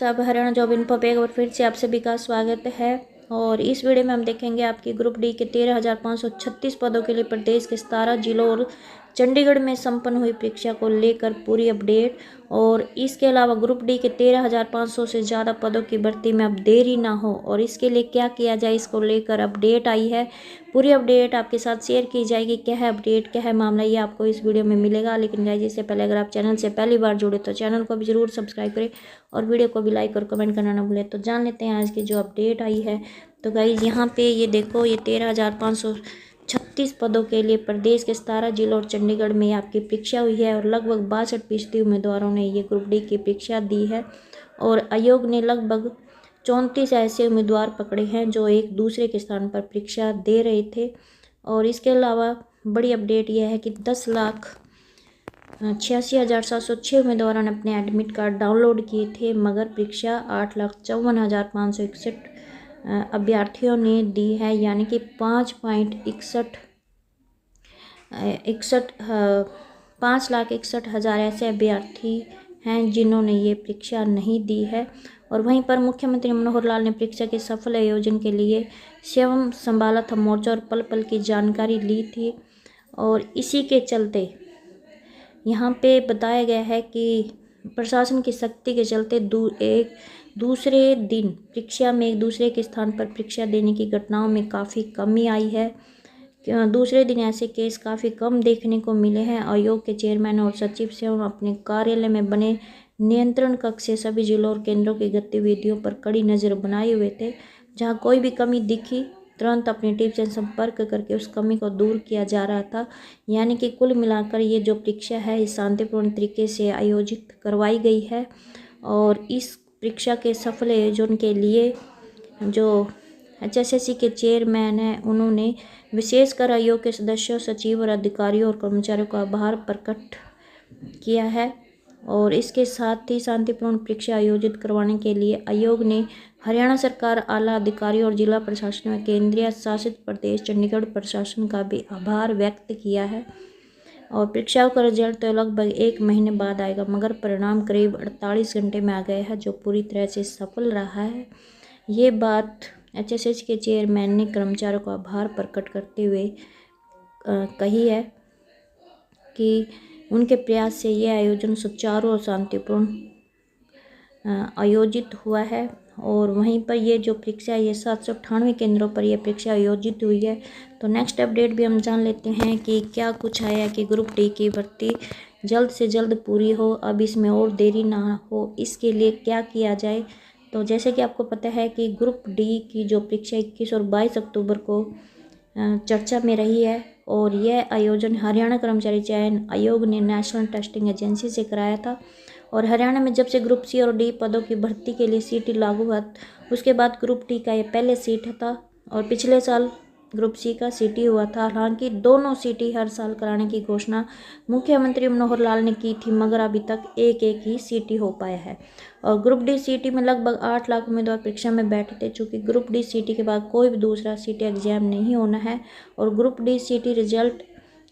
सब Haryana job info पे एक बार फिर से आप सभी का स्वागत है। और इस वीडियो में हम देखेंगे आपकी ग्रुप डी के 13,536 पदों के लिए प्रदेश के 17 जिलों और चंडीगढ़ में संपन्न हुई परीक्षा को लेकर पूरी अपडेट। और इसके अलावा ग्रुप डी के 13,500 से ज़्यादा पदों की भर्ती में अब देरी ना हो और इसके लिए क्या किया जाए, इसको लेकर अपडेट आई है। पूरी अपडेट आपके साथ शेयर की जाएगी। क्या है अपडेट, क्या है मामला, ये आपको इस वीडियो में मिलेगा। लेकिन गाइस, इससे पहले अगर आप चैनल से पहली बार जुड़े तो चैनल को भी जरूर सब्सक्राइब करें और वीडियो को भी लाइक और कमेंट करना ना भूलें। तो जान लेते हैं आज की जो अपडेट आई है। तो गाइस, यहाँ पे ये देखो, ये 13,536 पदों के लिए प्रदेश के 17 जिलों और चंडीगढ़ में आपकी परीक्षा हुई है और लगभग 62% उम्मीदवारों ने ये ग्रुप डी की परीक्षा दी है। और आयोग ने लगभग 34 ऐसे उम्मीदवार पकड़े हैं जो एक दूसरे के स्थान पर परीक्षा दे रहे थे। और इसके अलावा बड़ी अपडेट यह है कि 10,86,706 उम्मीदवारों ने अपने एडमिट कार्ड डाउनलोड किए थे, मगर परीक्षा 8,54,561 अभ्यर्थियों ने दी है, यानी कि 5,61,000 ऐसे अभ्यर्थी हैं जिन्होंने ये परीक्षा नहीं दी है। और वहीं पर मुख्यमंत्री मनोहर लाल ने परीक्षा के सफल आयोजन के लिए स्वयं संभाला था मोर्चा और पल पल की जानकारी ली थी। और इसी के चलते यहाँ पे बताया गया है कि प्रशासन की सख्ती के चलते एक दूसरे दिन परीक्षा में एक दूसरे के स्थान पर परीक्षा देने की घटनाओं में काफ़ी कमी आई है। दूसरे दिन ऐसे केस काफ़ी कम देखने को मिले हैं। आयोग के चेयरमैन और सचिव स्वयं अपने कार्यालय में बने नियंत्रण कक्ष से सभी जिलों और केंद्रों की गतिविधियों पर कड़ी नज़र बनाए हुए थे। जहां कोई भी कमी दिखी, तुरंत अपनी टीम से संपर्क करके उस कमी को दूर किया जा रहा था। यानी कि कुल मिलाकर ये जो परीक्षा है इस शांतिपूर्ण तरीके से आयोजित करवाई गई है। और इस परीक्षा के सफल आयोजन के लिए जो HSSC के चेयरमैन हैं, उन्होंने विशेषकर आयोग के सदस्यों, सचिव और अधिकारियों और कर्मचारियों का आभार प्रकट किया है। और इसके साथ ही शांतिपूर्ण परीक्षा आयोजित करवाने के लिए आयोग ने हरियाणा सरकार, आला अधिकारियों और जिला प्रशासन व केंद्रीय शासित प्रदेश चंडीगढ़ प्रशासन का भी आभार व्यक्त किया है। और परीक्षाओं का रिजल्ट तो लगभग 1 महीने बाद आएगा, मगर परिणाम करीब 48 घंटे में आ गया है, जो पूरी तरह से सफल रहा है। ये बात HSSC के चेयरमैन ने कर्मचारियों का आभार प्रकट करते हुए कही है कि उनके प्रयास से यह आयोजन सुचारू और शांतिपूर्ण आयोजित हुआ है। और वहीं पर ये जो परीक्षा है, ये 798 केंद्रों पर यह परीक्षा आयोजित हुई है। तो नेक्स्ट अपडेट भी हम जान लेते हैं कि क्या कुछ आया कि ग्रुप डी की भर्ती जल्द से जल्द पूरी हो, अब इसमें और देरी ना हो, इसके लिए क्या किया जाए। तो जैसे कि आपको पता है कि ग्रुप डी की जो परीक्षा 21 और 22 अक्टूबर को चर्चा में रही है। और यह आयोजन हरियाणा कर्मचारी चयन आयोग ने नेशनल टेस्टिंग एजेंसी से कराया था। और हरियाणा में जब से ग्रुप सी और डी पदों की भर्ती के लिए सीटी लागू हुआ, उसके बाद ग्रुप डी का ये पहले सीट था। और पिछले साल ग्रुप सी का सीटी हुआ था। हालांकि दोनों सीटी हर साल कराने की घोषणा मुख्यमंत्री मनोहर लाल ने की थी, मगर अभी तक एक ही सीटी हो पाया है। और ग्रुप डी सीटी में लगभग 8 लाख उम्मीदवार परीक्षा में बैठे थे। चूँकि ग्रुप डी सीटी के बाद कोई भी दूसरा सीटी एग्जाम नहीं होना है और ग्रुप डी सीटी रिजल्ट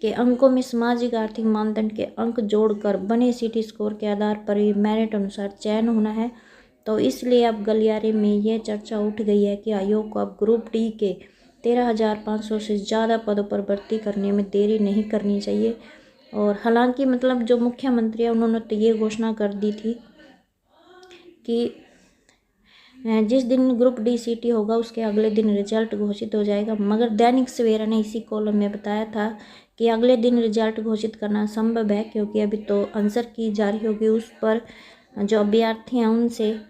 के अंकों में सामाजिक आर्थिक मानदंड के अंक जोड़कर बने सीटी स्कोर के आधार पर ही मेरिट अनुसार चयन होना है। तो इसलिए अब गलियारे में यह चर्चा उठ गई है कि आयोग को अब ग्रुप डी के 13,500 से ज़्यादा पदों पर भर्ती करने में देरी नहीं करनी चाहिए। और हालांकि मतलब जो मुख्यमंत्री है, उन्होंने तो ये घोषणा कर दी थी कि जिस दिन ग्रुप डी सीटी होगा उसके अगले दिन रिजल्ट घोषित हो जाएगा। मगर दैनिक सवेरा ने इसी कॉलम में बताया था कि अगले दिन रिजल्ट घोषित करना संभव है, क्योंकि अभी तो आंसर की जारी होगी, उस पर जो अभ्यर्थी हैं उनसे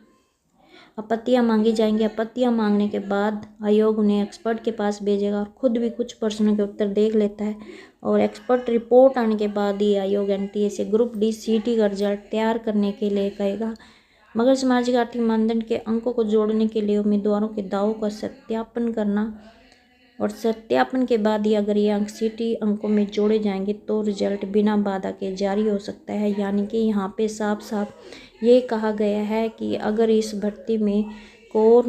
आपत्तियां मांगी जाएंगी। आपत्तियां मांगने के बाद आयोग उन्हें एक्सपर्ट के पास भेजेगा और खुद भी कुछ प्रश्नों के उत्तर देख लेता है। और एक्सपर्ट रिपोर्ट आने के बाद ही आयोग NTA से ग्रुप डी सीटी का रिजल्ट तैयार करने के लिए कहेगा। मगर सामाजिक आर्थिक मानदंड के अंकों को जोड़ने के लिए उम्मीदवारों के दावों का सत्यापन करना, और सत्यापन के बाद ही अगर ये अंक सीटी अंकों में जोड़े जाएंगे तो रिजल्ट बिना बाधा के जारी हो सकता है। यानी कि यहाँ पे साफ साफ ये कहा गया है कि अगर इस भर्ती में को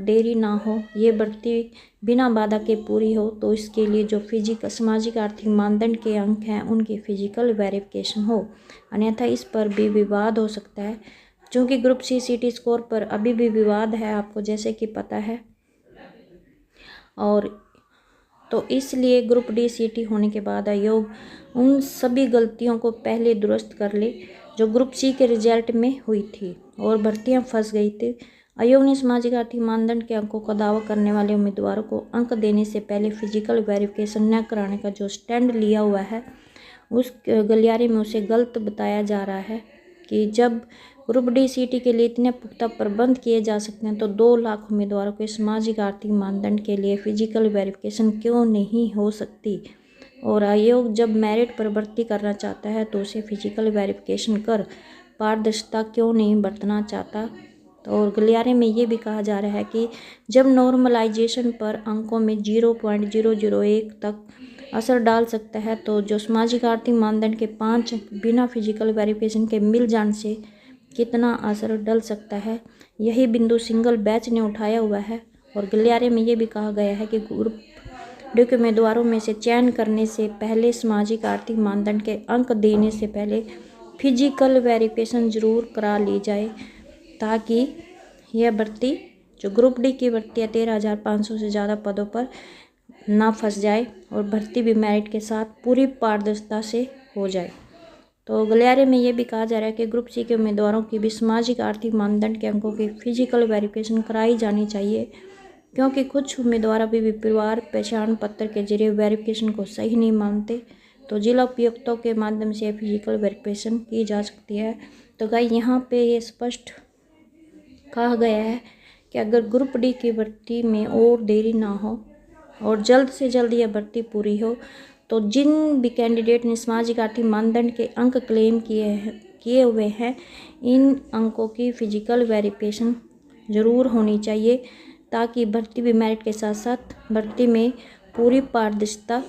देरी ना हो, ये भर्ती बिना बाधा के पूरी हो, तो इसके लिए जो सामाजिक आर्थिक मानदंड के अंक हैं उनकी फिजिकल वेरिफिकेशन हो, अन्यथा इस पर भी विवाद हो सकता है। चूँकि ग्रुप सी सीटी स्कोर पर अभी भी विवाद है, आपको जैसे कि पता है, और तो इसलिए ग्रुप डी सीटी होने के बाद आयोग उन सभी गलतियों को पहले दुरुस्त कर ले जो ग्रुप सी के रिजल्ट में हुई थी और भर्तियां फंस गई थी। आयोग ने सामाजिक आर्थिक मानदंड के अंकों का दावा करने वाले उम्मीदवारों को अंक देने से पहले फिजिकल वेरिफिकेशन न कराने का जो स्टैंड लिया हुआ है, उस गलियारे में उसे गलत बताया जा रहा है कि जब ग्रुप डी सीटी के लिए इतने पुख्ता प्रबंध किए जा सकते हैं तो 2 लाख उम्मीदवारों के सामाजिक आर्थिक मानदंड के लिए फिजिकल वेरिफिकेशन क्यों नहीं हो सकती। और आयोग जब मेरिट पर भर्ती करना चाहता है तो उसे फिजिकल वेरिफिकेशन कर पारदर्शिता क्यों नहीं बरतना चाहता। और गलियारे में ये भी कहा जा रहा है कि जब नॉर्मलाइजेशन पर अंकों में 0.001 तक असर डाल सकता है तो जो सामाजिक आर्थिक मानदंड के 5 बिना फिजिकल वेरिफिकेशन के मिल जाने से कितना असर डल सकता है, यही बिंदु सिंगल बैच ने उठाया हुआ है। और गलियारे में ये भी कहा गया है कि ग्रुप डी के उम्मीदवारों में से चयन करने से पहले सामाजिक आर्थिक मानदंड के अंक देने से पहले फिजिकल वेरिफिकेशन जरूर करा ली जाए ताकि यह भर्ती जो ग्रुप डी की भर्ती है 13,500 से ज़्यादा पदों पर ना फंस जाए और भर्ती भी मेरिट के साथ पूरी पारदर्शिता से हो जाए। तो गलियारे में ये भी कहा जा रहा है कि ग्रुप सी के उम्मीदवारों की भी सामाजिक आर्थिक मानदंड के अंकों की फिजिकल वेरिफिकेशन कराई जानी चाहिए, क्योंकि कुछ उम्मीदवार अभी भी परिवार पहचान पत्र के जरिए वेरिफिकेशन को सही नहीं मानते। तो जिला उपायुक्तों के माध्यम से फिजिकल वेरिफिकेशन की जा सकती है। तो गाइस यहाँ पे ये स्पष्ट कहा गया है कि अगर ग्रुप डी की भर्ती में और देरी ना हो और जल्द से जल्द यह भर्ती पूरी हो तो जिन भी कैंडिडेट ने सामाजिक आर्थिक मानदंड के अंक क्लेम किए हुए हैं, इन अंकों की फिजिकल वेरिफिकेशन ज़रूर होनी चाहिए ताकि भर्ती भी मेरिट के साथ साथ भर्ती में पूरी पारदर्शिता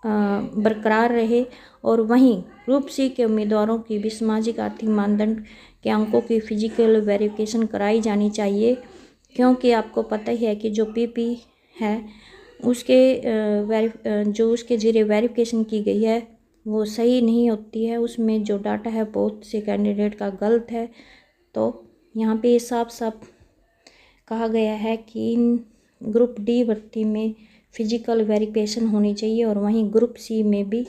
बरकरार रहे। और वहीं ग्रुप सी के उम्मीदवारों की भी सामाजिक आर्थिक मानदंड के अंकों की फिजिकल वेरिफिकेशन कराई जानी चाहिए, क्योंकि आपको पता ही है कि जो पीपी है उसके जो उसके जरिए वेरिफिकेशन की गई है वो सही नहीं होती है, उसमें जो डाटा है बहुत से कैंडिडेट का गलत है। तो यहाँ पे ये साफ साफ कहा गया है कि इन ग्रुप डी भर्ती में फिजिकल वेरिफिकेशन होनी चाहिए और वहीं ग्रुप सी में भी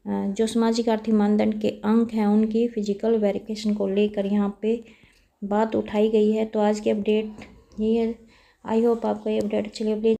जो सामाजिक आर्थिक मानदंड के अंक हैं उनकी फिजिकल वेरिफिकेशन को लेकर यहाँ पे बात उठाई गई है। तो आज की अपडेट ये है। आई होप आपको ये अपडेट अच्छी लगी।